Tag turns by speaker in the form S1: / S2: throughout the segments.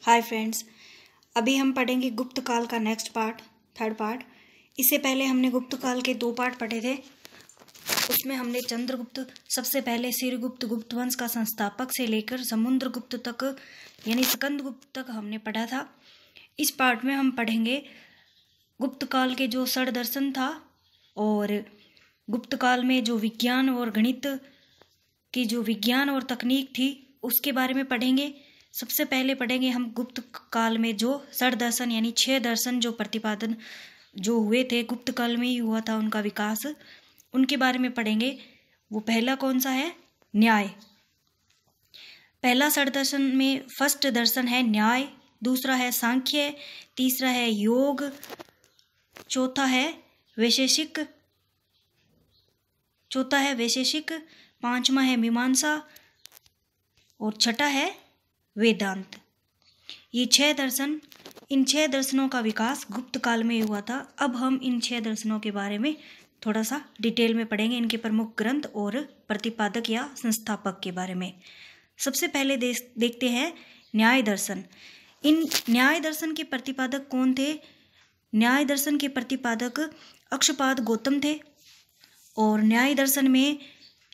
S1: Hi friends, अभी हम पढ़ेंगे गुप्त काल का नेक्स्ट पार्ट, थर्ड पार्ट। इससे पहले हमने गुप्त काल के 2 पार्ट पढ़े थे। उसमें हमने चंद्रगुप्त, सबसे पहले श्रीगुप्त गुप्त वंश का संस्थापक से लेकर समुद्रगुप्त तक यानी स्कंदगुप्त तक हमने पढ़ा था। इस पार्ट में हम पढ़ेंगे गुप्त काल के जो षड दर्शन था और गुप्त काल में जो विज्ञान और गणित की जो विज्ञान और तकनीक थी उसके बारे में पढ़ेंगे। सबसे पहले पढ़ेंगे हम गुप्त काल में जो षड दर्शन यानी 6 दर्शन जो प्रतिपादन जो हुए थे, गुप्त काल में ही हुआ था उनका विकास, उनके बारे में पढ़ेंगे। वो पहला कौन सा है? न्याय। पहला षड दर्शन में फर्स्ट दर्शन है न्याय, दूसरा है सांख्य, तीसरा है योग, चौथा है वैशेषिक, पांचवा है मीमांसा और छठा है वेदांत। ये 6 दर्शन, इन 6 दर्शनों का विकास गुप्त काल में हुआ था। अब हम इन 6 दर्शनों के बारे में थोड़ा सा डिटेल में पढ़ेंगे, इनके प्रमुख ग्रंथ और प्रतिपादक या संस्थापक के बारे में। सबसे पहले देखते हैं न्याय दर्शन। इन न्याय दर्शन के प्रतिपादक कौन थे? न्याय दर्शन के प्रतिपादक अक्षपाद गौतम थे और न्याय दर्शन में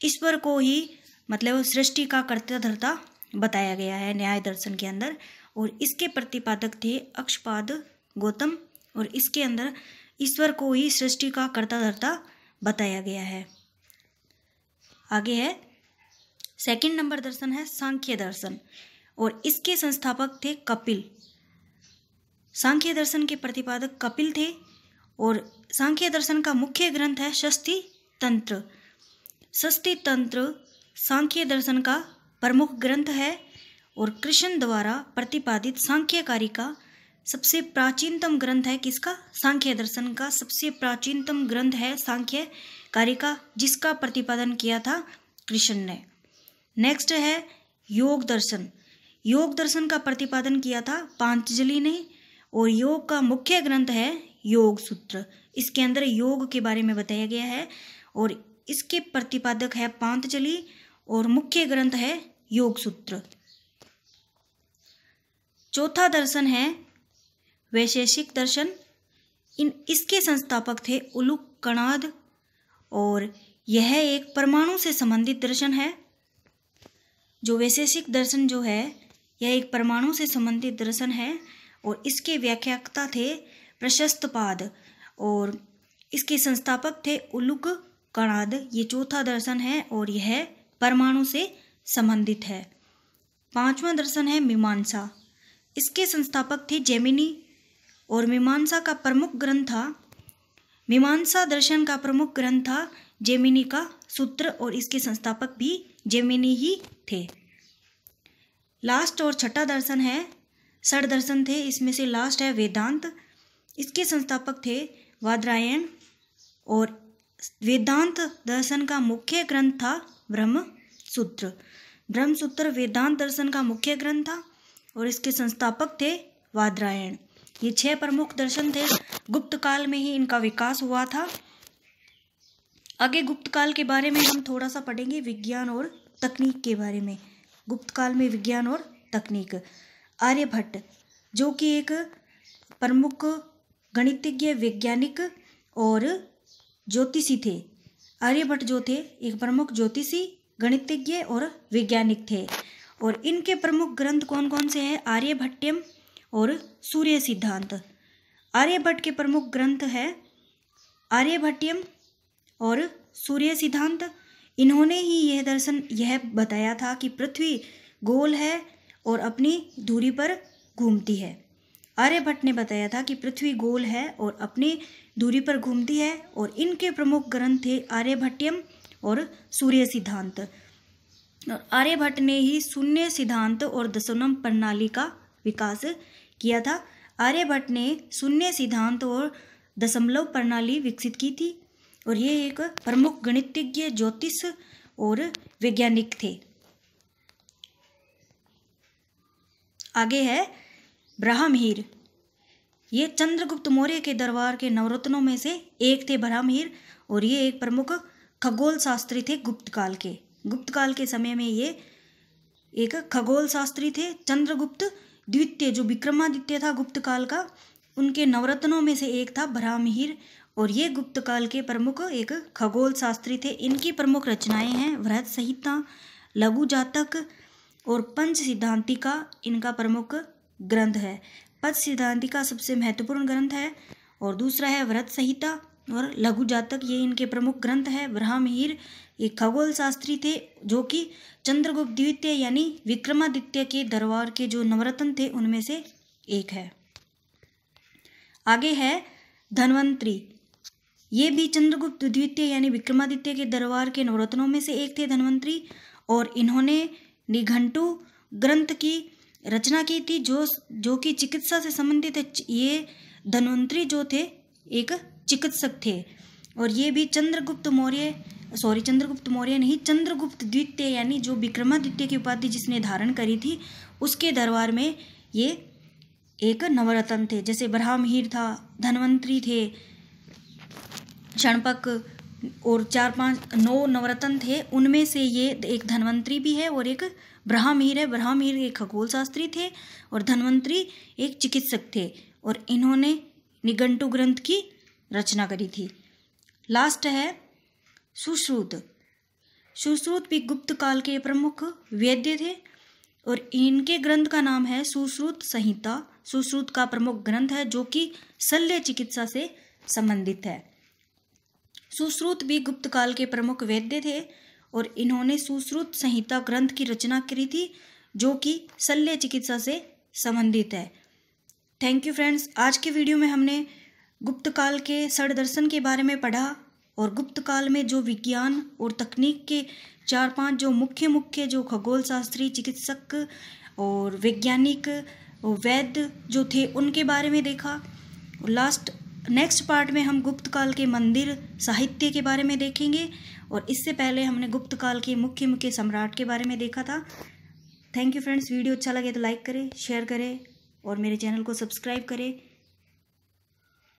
S1: ईश्वर को ही मतलब सृष्टि का कर्ता धर्ता बताया गया है न्याय दर्शन के अंदर, और इसके प्रतिपादक थे अक्षपाद गौतम और इसके अंदर ईश्वर को ही सृष्टि का कर्ता धर्ता बताया गया है। आगे है सेकंड नंबर दर्शन है सांख्य दर्शन और इसके संस्थापक थे कपिल। सांख्य दर्शन के प्रतिपादक कपिल थे और सांख्य दर्शन का मुख्य ग्रंथ है षष्ठी तंत्र। षष्ठी तंत्र सांख्य दर्शन का प्रमुख ग्रंथ है और कृष्ण द्वारा प्रतिपादित सांख्यकारी का सबसे प्राचीनतम ग्रंथ है। किसका? सांख्य दर्शन का सबसे प्राचीनतम ग्रंथ है सांख्यकारी का, जिसका प्रतिपादन किया था कृष्ण ने। नेक्स्ट है योग दर्शन। योग दर्शन का प्रतिपादन किया था पांतजलि ने और योग का मुख्य ग्रंथ है योग सूत्र। इसके अंदर योग के बारे में बताया गया है और इसके प्रतिपादक है पांतजलि और मुख्य ग्रंथ है योग सूत्र। चौथा दर्शन है वैशेषिक दर्शन। इसके संस्थापक थे उलूक कणाद और यह एक परमाणु से संबंधित दर्शन है। जो वैशेषिक दर्शन जो है यह एक परमाणु से संबंधित दर्शन है और इसके व्याख्याता थे प्रशस्तपाद और इसके संस्थापक थे उलूक कणाद। ये चौथा दर्शन है और यह परमाणु से संबंधित है। पांचवा दर्शन है मीमांसा। इसके संस्थापक थे जैमिनी और मीमांसा का प्रमुख ग्रंथ था, मीमांसा दर्शन का प्रमुख ग्रंथ था जैमिनी का सूत्र और इसके संस्थापक भी जैमिनी ही थे। लास्ट और छठा दर्शन है षड दर्शन थे, इसमें से लास्ट है वेदांत। इसके संस्थापक थे बादरायण और वेदांत दर्शन का मुख्य ग्रंथ था ब्रह्मसूत्र। ब्रह्मसूत्र वेदांत दर्शन का मुख्य ग्रंथ था और इसके संस्थापक थे बादरायण। ये 6 प्रमुख दर्शन थे। गुप्त काल में ही इनका विकास हुआ था। आगे गुप्त काल के बारे में हम थोड़ा सा पढ़ेंगे, विज्ञान और तकनीक के बारे में। गुप्त काल में विज्ञान और तकनीक। आर्यभट्ट जो कि एक प्रमुख गणितज्ञ, वैज्ञानिक और ज्योतिषी थे। आर्यभट्ट जो थे एक प्रमुख ज्योतिषी, गणितज्ञ और वैज्ञानिक थे और इनके प्रमुख ग्रंथ कौन कौन से हैं? आर्यभट्टयम और सूर्य सिद्धांत। आर्यभट्ट के प्रमुख ग्रंथ है आर्यभट्टयम और सूर्य सिद्धांत। इन्होंने ही यह बताया था कि पृथ्वी गोल है और अपनी धुरी पर घूमती है। आर्यभट्ट ने बताया था कि पृथ्वी गोल है और अपनी दूरी पर घूमती है और इनके प्रमुख ग्रंथ थे आर्यभट्टयम और सूर्य सिद्धांत। और आर्यभट्ट ने ही शून्य सिद्धांत और दशमलव प्रणाली का विकास किया था। आर्यभट्ट ने शून्य सिद्धांत और दशमलव प्रणाली विकसित की थी और ये एक प्रमुख गणितज्ञ, ज्योतिष और वैज्ञानिक थे। आगे है ब्रह्महीर। ये चंद्रगुप्त मौर्य के दरबार के नवरत्नों में से एक थे ब्रह्महीर और ये एक प्रमुख खगोल शास्त्री थे गुप्त काल के। गुप्त काल के समय में ये एक खगोल शास्त्री थे। चंद्रगुप्त द्वितीय जो विक्रमादित्य था गुप्त काल का, उनके नवरत्नों में से एक था बराहमिहिर, और ये गुप्त काल के प्रमुख एक खगोल शास्त्री थे। इनकी प्रमुख रचनाएं हैं बृहद संहिता, लघु जातक और पंच सिद्धांतिका इनका प्रमुख ग्रंथ है। पंच सिद्धांतिका सबसे महत्वपूर्ण ग्रंथ है और दूसरा है बृहद संहिता और लघु जातक, ये इनके प्रमुख ग्रंथ है। बराहमिहिर एक खगोल शास्त्री थे जो कि चंद्रगुप्त द्वितीय यानी विक्रमादित्य के दरबार के जो नवरत्न थे उनमें से एक है। आगे है धन्वंतरी, ये भी चंद्रगुप्त द्वितीय यानी विक्रमादित्य के दरबार के नवरत्नों में से एक थे धन्वंतरी, और इन्होंने निघंटु ग्रंथ की रचना की थी जो कि चिकित्सा से संबंधित है। ये धन्वंतरी जो थे एक चिकित्सक थे, और ये भी चंद्रगुप्त मौर्य नहीं, चंद्रगुप्त द्वितीय यानी जो विक्रमादित्य की उपाधि जिसने धारण करी थी उसके दरबार में ये एक नवरत्न थे। जैसे बराहमिहिर था, धन्वंतरी थे, क्षणपक और 9 नवरत्न थे, उनमें से ये एक धन्वंतरी भी है और एक बराहमिहिर है। बराहमिहिर एक खगोल शास्त्री थे और धन्वंतरी एक चिकित्सक थे, और इन्होंने निघंटु ग्रंथ की रचना करी थी। लास्ट है सुश्रुत। सुश्रुत भी गुप्त काल के प्रमुख वैद्य थे और इनके ग्रंथ का नाम है सुश्रुत संहिता। सुश्रुत का प्रमुख ग्रंथ है जो कि शल्य चिकित्सा से संबंधित है। सुश्रुत भी गुप्त काल के प्रमुख वैद्य थे और इन्होंने सुश्रुत संहिता ग्रंथ की रचना करी थी जो कि शल्य चिकित्सा से संबंधित है। थैंक यू फ्रेंड्स, आज के वीडियो में हमने गुप्त काल के षड दर्शन के बारे में पढ़ा और गुप्त काल में जो विज्ञान और तकनीक के 4-5 जो मुख्य जो खगोल शास्त्री, चिकित्सक और वैज्ञानिक और वैद्य जो थे उनके बारे में देखा। और नेक्स्ट पार्ट में हम गुप्त काल के मंदिर साहित्य के बारे में देखेंगे, और इससे पहले हमने गुप्त काल के मुख्य सम्राट के बारे में देखा था। थैंक यू फ्रेंड्स, वीडियो अच्छा लगे तो लाइक करें, शेयर करें और मेरे चैनल को सब्सक्राइब करें।